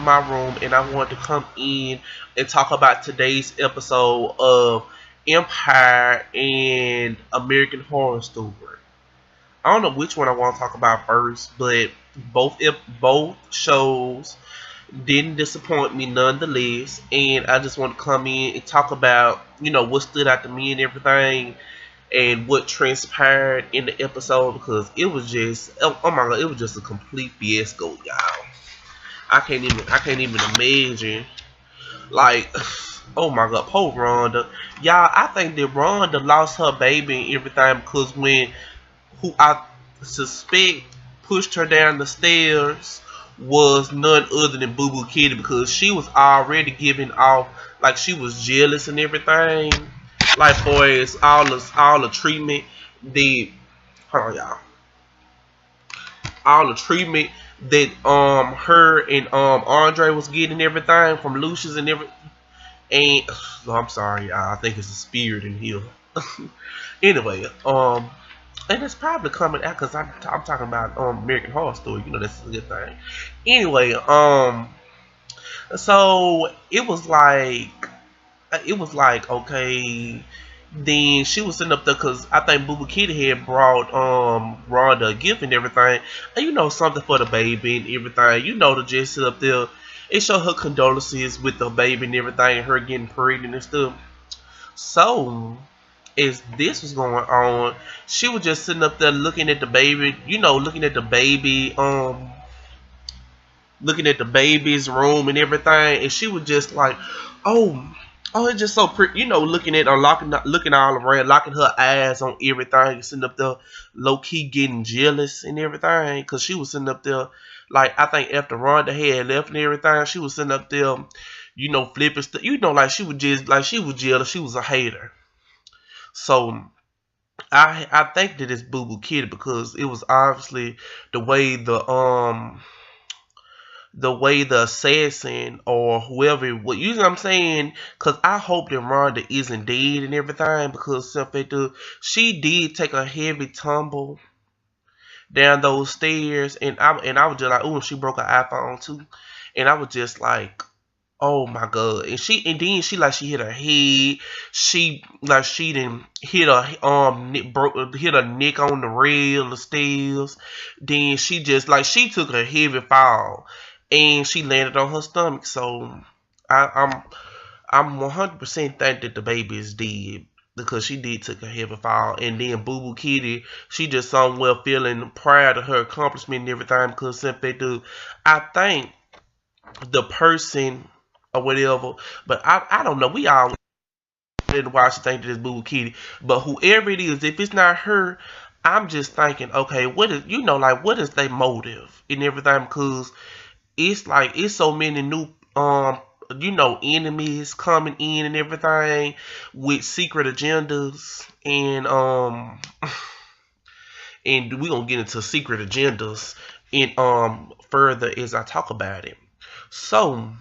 my room and I wanted to come in and talk about today's episode of Empire and American Horror Story. I don't know which one I want to talk about first, but both shows didn't disappoint me nonetheless, and I just want to come in and talk about what stood out to me and everything, and what transpired in the episode because it was just oh my god, it was just a complete fiasco, y'all. I can't even imagine. Like, oh my god, poor Rhonda. Y'all, I think that Rhonda lost her baby and everything because when who I suspect pushed her down the stairs was none other than Boo Boo Kitty because she was already giving off like she was jealous and everything. Like boys, all the treatment the hold on y'all. All the treatment that her and Andre was getting everything from Lucius and everything. And I'm sorry, y'all. I think it's a spirit in here. Anyway, and it's probably coming out because I'm talking about American Horror Story. That's a good thing. Anyway, so it was like okay. Then she was sitting up there because I think Boo Boo Kitty had brought Rhonda a gift and everything, and something for the baby and everything. To just sit up there and show her condolences with the baby and everything, and her getting pregnant and stuff. So as this was going on, she was just sitting up there looking at the baby, looking at the baby's room and everything, and she was just like, oh, it's just so pretty, looking at her, looking all around, locking her eyes on everything, sitting up there, low key getting jealous and everything, cause she was sitting up there, like I think after Rhonda had left and everything, she was sitting up there, flipping stuff, like she was jealous, she was a hater. So I think that it's Boo Boo Kitty because it was obviously the way the assassin or whoever, what you know what I'm saying? Because I hope that Rhonda isn't dead and everything because she did take a heavy tumble down those stairs, and I was just like, oh, she broke her iPhone too, and I was just like, oh my god! And then she hit her head. She didn't hit her hit her neck on the rail of the stairs. Then she took a heavy fall and she landed on her stomach. So I'm 100% think that the baby is dead because she did take a heavy fall. And then Boo Boo Kitty, she just somewhere feeling proud of her accomplishment and everything because simply I think the person or whatever, but I don't know. We all why she think that it's Boo Boo Kitty, but whoever it is, if it's not her, I'm just thinking, okay, what is what is their motive and everything? Because it's so many new enemies coming in and everything with secret agendas and we're gonna get into secret agendas in further as I talk about it. So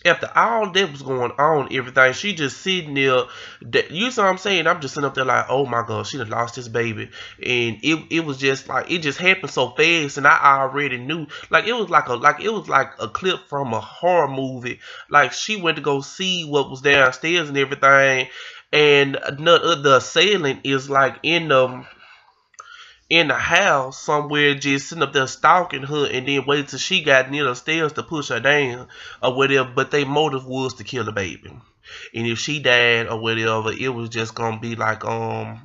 after all that was going on, everything, she just sitting there. You know what I'm saying? I'm just sitting up there like, oh my god, she done lost this baby, and it was just like it just happened so fast, and I already knew. Like it was like a clip from a horror movie. Like she went to go see what was downstairs and everything, and the assailant is like in the house somewhere just sitting up there stalking her and then wait till she got near the stairs to push her down or whatever, but their motive was to kill the baby. And if she died or whatever, it was just gonna be like like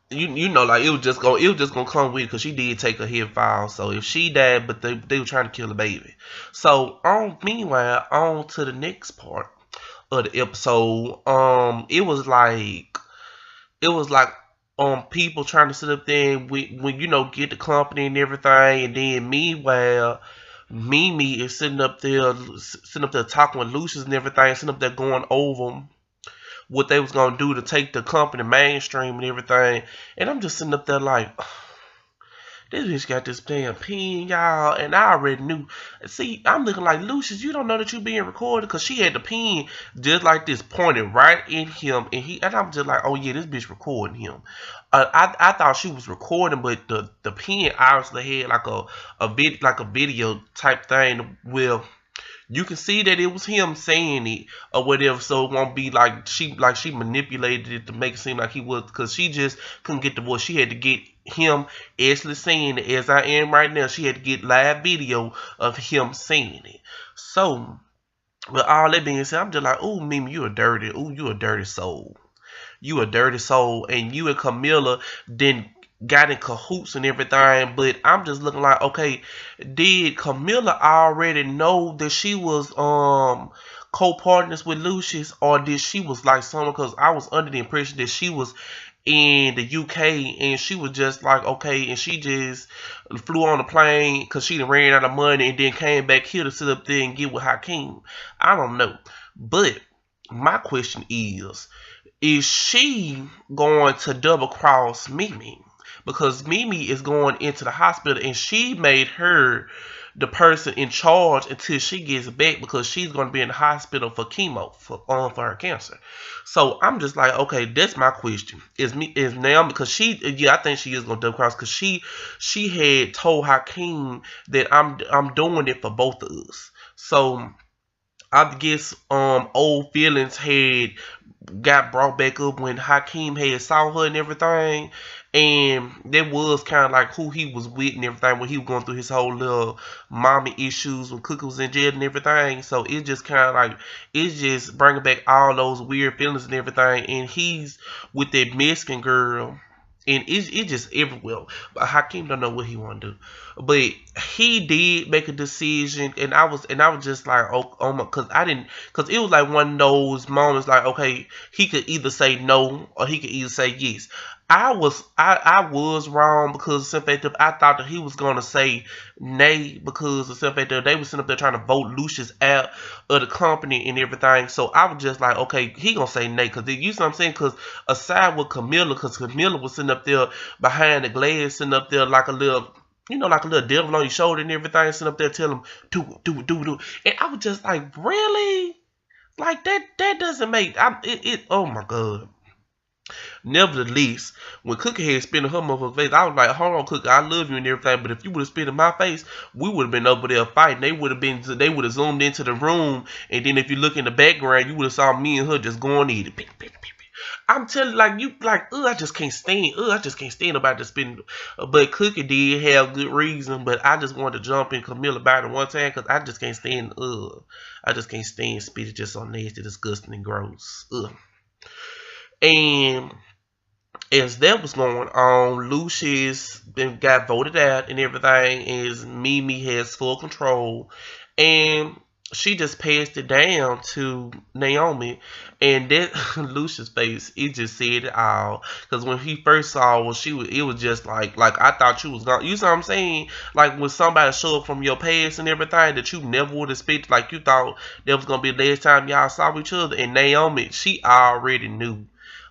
it was just gonna come with because she did take a hit file. So if she died, but they were trying to kill the baby. So meanwhile, on to the next part of the episode. It was like people trying to sit up there and when get the company and everything, and then meanwhile Mimi is sitting up there talking with Lucius and everything, sitting up there going over what they was gonna do to take the company mainstream and everything, and I'm just sitting up there like, this bitch got this damn pen, y'all, and I already knew. See, I'm looking like, Lucius, you don't know that you being recorded, because she had the pen just like this pointed right in him, and I'm just like, oh yeah, this bitch recording him. I thought she was recording, but the pen obviously had like a video type thing. Well, You can see that it was him saying it or whatever, so it won't be like she manipulated it to make it seem like he was, because she just couldn't get the voice. She had to get him actually saying it as I am right now. She had to get live video of him saying it. So with all that being said, I'm just like, ooh, Mimi, you a dirty soul. You a dirty soul, and you and Camilla then got in cahoots and everything. But I'm just looking like, okay, did Camilla already know that she was co-partners with Lucius, or did she was like someone? Because I was under the impression that she was in the UK and she was just like, okay, and she just flew on the plane because she done ran out of money and then came back here to sit up there and get with Hakeem. I don't know, but my question is she going to double cross Mimi? Because Mimi is going into the hospital and she made her the person in charge until she gets back, because she's going to be in the hospital for chemo for her cancer. So I'm just like, okay, that's my question. Is Naomi, because I think she is going to double cross, because she had told Hakeem that I'm doing it for both of us. So I guess old feelings had got brought back up when Hakeem had saw her and everything, and that was kind of like who he was with and everything when he was going through his whole little mommy issues when Cookie was in jail and everything. So it just kind of like, it's just bringing back all those weird feelings and everything, and he's with that Mexican girl. And it's just everywhere. But Hakeem don't know what he want to do. But he did make a decision, and I was just like, oh my, because it was like one of those moments like, okay, he could either say no or he could either say yes. I was wrong, because the simple fact I thought that he was gonna say nay, because the simple fact they were sitting up there trying to vote Lucius out of the company and everything. So I was just like, okay, he gonna say nay, because you know what I'm saying? Because aside with Camilla, because Camilla was sitting up there behind the glass, sitting up there like a little, like a little devil on your shoulder and everything, sitting up there telling him do. And I was just like, really? Like that doesn't make oh my god. Nevertheless, when Cookie had spit in her motherfucking face, I was like, hold on, Cookie, I love you and everything, but if you would have spit in my face, we would have been over there fighting. They would have zoomed into the room, and then if you look in the background, you would have saw me and her just going at it. I'm telling you, I just can't stand about this spitting. But Cookie did have good reason, but I just wanted to jump in Camilla about it one time, because I just can't stand, I just can't stand spit. It's just so nasty, disgusting, and gross. And as that was going on, Lucius got voted out and everything, as Mimi has full control, and she just passed it down to Naomi, and that Lucius' face, it just said it all. Because when he first saw her, it was just like I thought you was gone. You know what I'm saying? Like when somebody show up from your past and everything that you never would expect, like you thought that was gonna be the last time y'all saw each other. And Naomi, she already knew.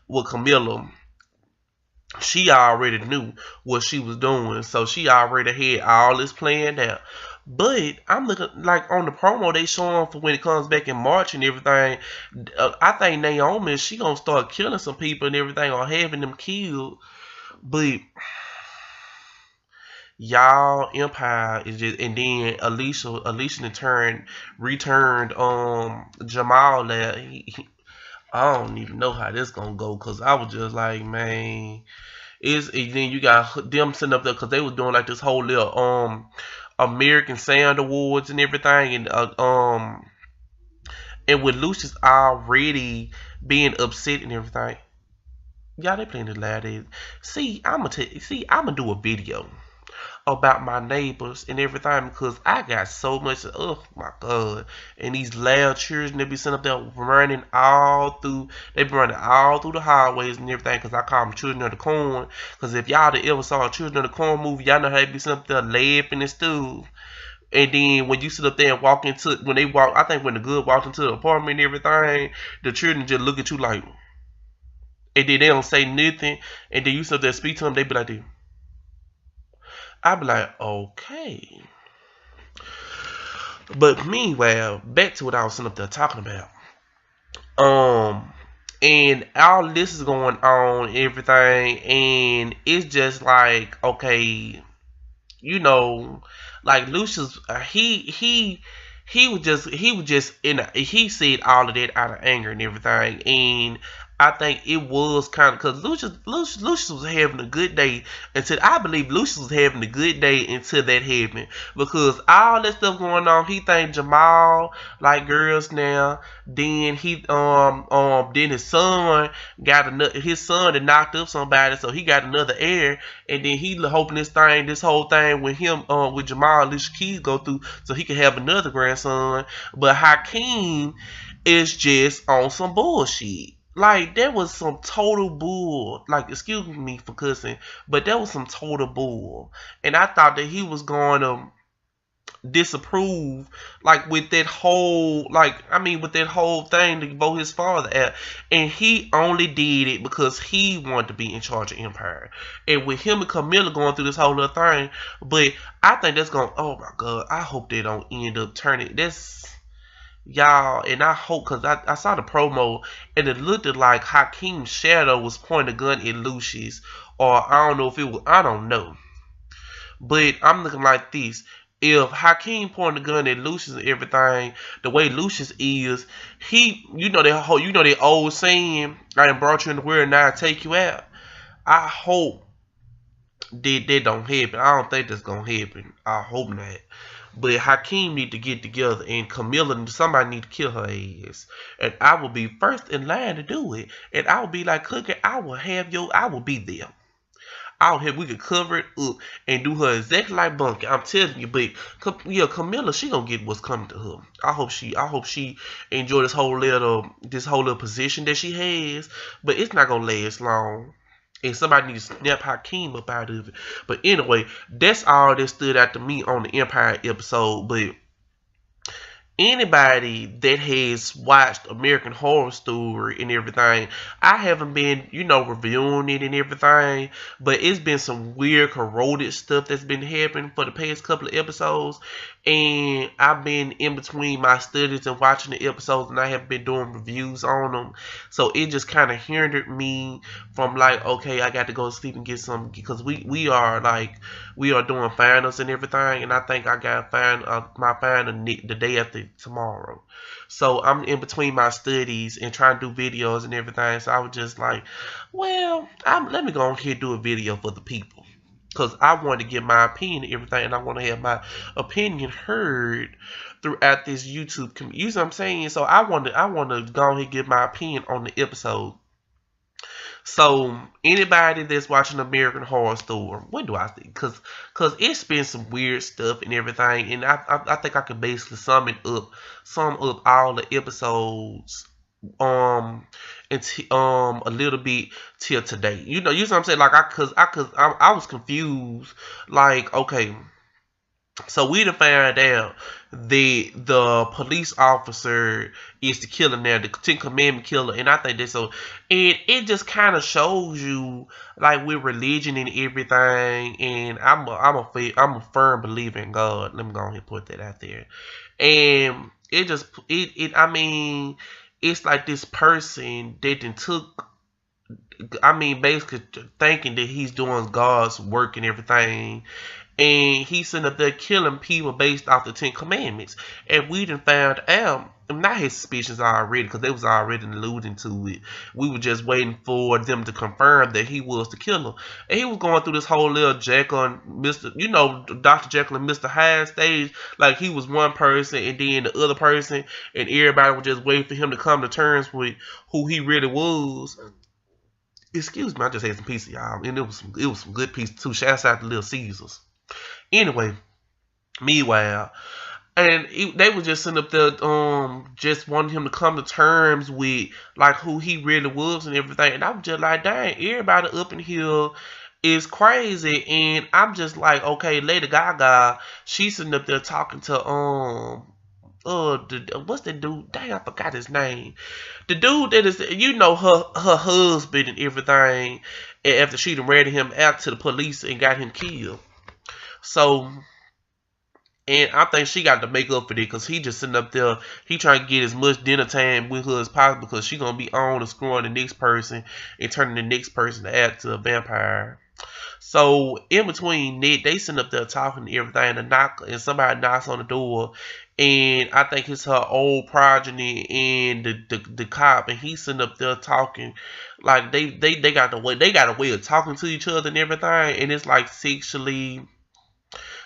With Camilla, she already knew what she was doing, so she already had all this planned out. But I'm looking like on the promo they showing for when it comes back in March and everything. I think Naomi, she gonna start killing some people and everything, or having them killed. But y'all Empire is just, and then Alicia in turn returned Jamal there. I don't even know how this gonna go, because I was just like, man, and then you got them sitting up there, because they was doing like this whole little American Sound Awards and everything, and with Lucius already being upset and everything, y'all, they playing the loud. See, I'm gonna do a video about my neighbors and everything, because I got so much, oh my god, and these loud children, they be sitting up there running they be running all through the highways and everything, because I call them Children of the Corn, because if y'all ever saw a Children of the Corn movie, y'all know how they be sitting up there laughing and stuff. And then when you sit up there and I think when the good walked into the apartment and everything, the children just look at you like, and then they don't say nothing, and then you sit up there and speak to them, they be like this. I be like, okay. But meanwhile, back to what I was sitting up there talking about. And all this is going on and everything, and it's just like, okay, like Lucius, he said all of that out of anger and everything, and I think it was kind of because Lucius was having a good day until I believe Lucius was having a good day until that happened, because all that stuff going on, he think Jamal like girls now. Then then his son that knocked up somebody, so he got another heir, and then he hoping this whole thing with him with Jamal and Alicia Keys go through so he can have another grandson. But Hakeem is just on some bullshit. Like, that was some total bull. Like, excuse me for cussing, but that was some total bull. And I thought that he was going to disapprove, like, with that whole, with that whole thing to vote his father out. And he only did it because he wanted to be in charge of Empire. And with him and Camilla going through this whole other thing, but I think that's going, oh my God, I hope they don't end up turning, y'all, and I hope, because I saw the promo, and it looked like Hakeem's shadow was pointing a gun at Lucius, or I don't know if it was, I don't know. But I'm looking like this. If Hakeem pointed a gun at Lucius and everything, the way Lucius is, that old saying, I done brought you in the world, now I take you out. I hope that don't happen. I don't think that's gonna happen. I hope not. But Hakeem need to get together, and Camilla, somebody need to kill her ass. And I will be first in line to do it. And I will be like, Cookie, I will be there. We could cover it up and do her exactly like Bunky. I'm telling you, but yeah, Camilla, she gonna get what's coming to her. I hope she enjoy this whole little position that she has. But it's not gonna last long. And somebody needs to snap Hakeem up out of it. But anyway, that's all that stood out to me on the Empire episode. But anybody that has watched American Horror Story and everything, I haven't been, reviewing it and everything, but it's been some weird corroded stuff that's been happening for the past couple of episodes, and I've been in between my studies and watching the episodes, and I have been doing reviews on them, so it just kind of hindered me from like, okay, I got to go to sleep and get some, because we are doing finals and everything, and I think I got my final the day after tomorrow. So I'm in between my studies and trying to do videos and everything. So I was just like, well, let me go ahead and do a video for the people, because I want to give my opinion and everything, and I want to have my opinion heard throughout this YouTube community. You know what I'm saying? So I want to go ahead and give my opinion on the episode. So anybody that's watching American Horror Story, what do I think? Cause it's been some weird stuff and everything, and I think I can basically sum up all the episodes a little bit till today. You know what I'm saying? Like I was confused. Like, okay, so we done found out that the police officer is the killer now, the Ten Commandment killer, and I think that's so. And it just kind of shows you, like, with religion and everything. And I'm a firm believer in God. Let me go ahead and put that out there. And I mean, it's like this person that basically thinking that he's doing God's work and everything. And he's sitting up there killing people based off the Ten Commandments. And we done found out, not his suspicions already, because they was already alluding to it. We were just waiting for them to confirm that he was the killer. And he was going through this whole little Jekyll and Dr. Jekyll and Mr. Hyde stage. Like, he was one person and then the other person. And everybody was just waiting for him to come to terms with who he really was. Excuse me, I just had some pizza, y'all. And it was some good pizza, too. Shouts out to Little Caesars. Anyway, meanwhile, and they were just sitting up there, just wanting him to come to terms with, like, who he really was and everything. And I was just like, dang, everybody up in here is crazy. And I'm just like, okay, Lady Gaga, she's sitting up there talking to, what's that dude? Dang, I forgot his name. The dude that is, her husband and everything, after she done ratted him out to the police and got him killed. So, and I think she got to make up for it, because he just sitting up there, he trying to get as much dinner time with her as possible, because she gonna be on and screwing the next person and turning the next person to act to a vampire. So in between that, they sitting up there talking and everything, and somebody knocks on the door, and I think it's her old progeny and the cop, and he's sitting up there talking, like they got a way of talking to each other and everything, and it's like sexually,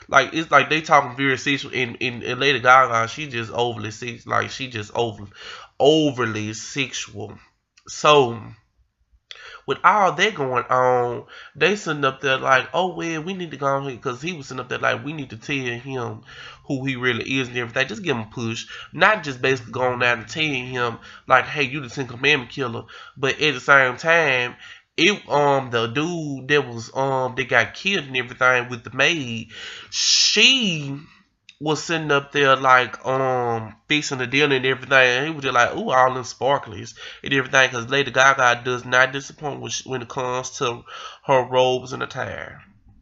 like it's like they talking very sexual, and Lady Gaga, she just overly sex, like she just overly sexual. So with all that going on, they sitting up there like, oh well, we need to go on here because he was sitting up there like, we need to tell him who he really is and everything. Just give him a push, not just basically going out and telling him like, hey, you the Ten Commandment killer, but at the same time, it the dude that was that got killed and everything with the maid, she was sitting up there like fixing the dinner and everything, and he was just like, ooh, all them sparklies and everything, because Lady Gaga does not disappoint when it comes to her robes and attire.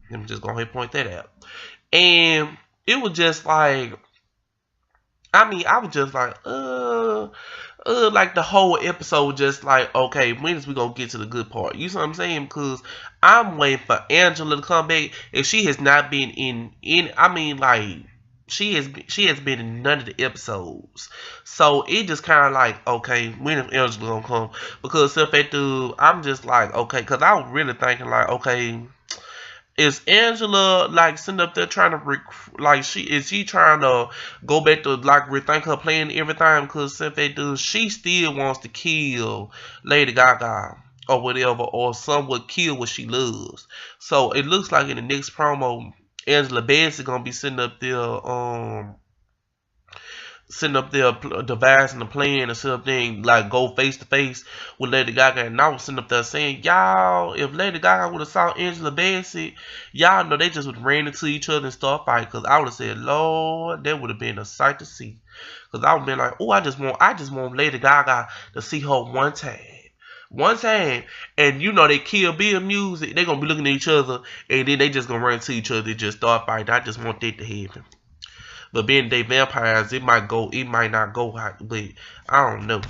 Let me just go ahead and point that out. And it was just like, I mean, I was just like the whole episode, just like, okay, when is we gonna get to the good part? You see what I'm saying? Because I'm waiting for Angela to come back, and she has not been in. I mean, like, she has been in none of the episodes, so it just kind of like, okay, when is Angela gonna come? Because if they do, I'm just like, okay, because I was really thinking like, okay, is Angela like sitting up there trying to like she trying to go back to like rethink her plan and everything? Because if they do, she still wants to kill Lady Gaga or whatever, or somewhat kill what she loves. So it looks like in the next promo, Angela Bassett gonna be devising a plan or something, like go face to face with Lady Gaga. And I was sitting up there saying, y'all, if Lady Gaga would have saw Angela Bassett, y'all know they just would ran into each other and start fighting. Because I would have said, Lord, that would have been a sight to see. Because I would have been like, oh, I just want Lady Gaga to see her one time. One time, and you know they Kill Bill music, they gonna be looking at each other, and then they just gonna run into each other and just start fighting. I just want that to happen. But being they vampires, it might not go hot, but I don't know.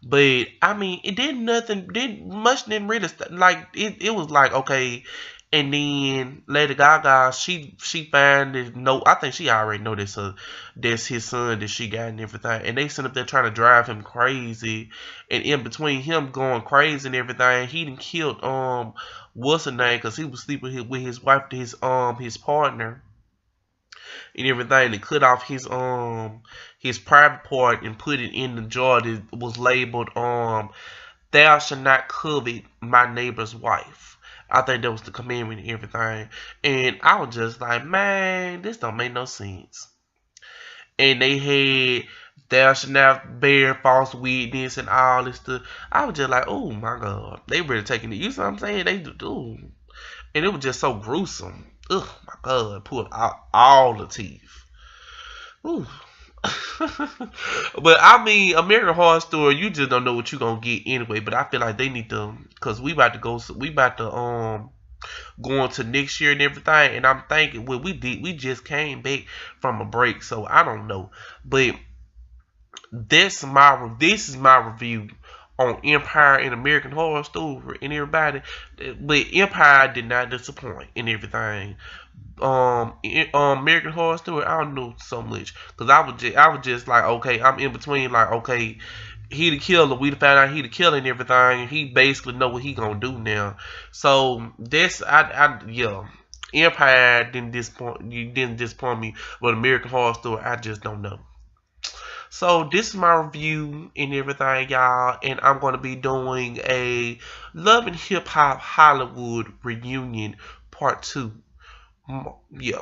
But I mean, it didn't really like it was like, okay, and then Lady Gaga, she found this note. I think she already know that's his son that she got and everything, and they sent up there trying to drive him crazy, and in between him going crazy and everything, he done killed what's her name, because he was sleeping with his wife, his partner and everything, to cut off his private part and put it in the jar that was labeled thou shalt not covet my neighbor's wife. I think that was the commandment and everything. And I was just like, man, this don't make no sense. And they had thou shalt not bear false witness and all this stuff. I was just like, oh my God, they really taking it. You know what I'm saying? They do. And it was just so gruesome. Ugh, my God, pulled out all the teeth. Ooh. But I mean, American Horror Story, you just don't know what you're gonna get anyway. But I feel like they need to, cause we about to go into next year and everything. And I'm thinking, well, we just came back from a break, so I don't know. But this is my review on Empire and American Horror Story and everybody. But Empire did not disappoint in everything. American Horror Story, I don't know so much, because I was just like, okay, I'm in between, like, okay, he the killer, we found out he the killer and everything, and he basically know what he gonna do now. So this, yeah, Empire didn't disappoint me, but American Horror Story, I just don't know. So this is my review and everything, y'all, and I'm going to be doing a Love and Hip Hop Hollywood reunion part 2. Yeah.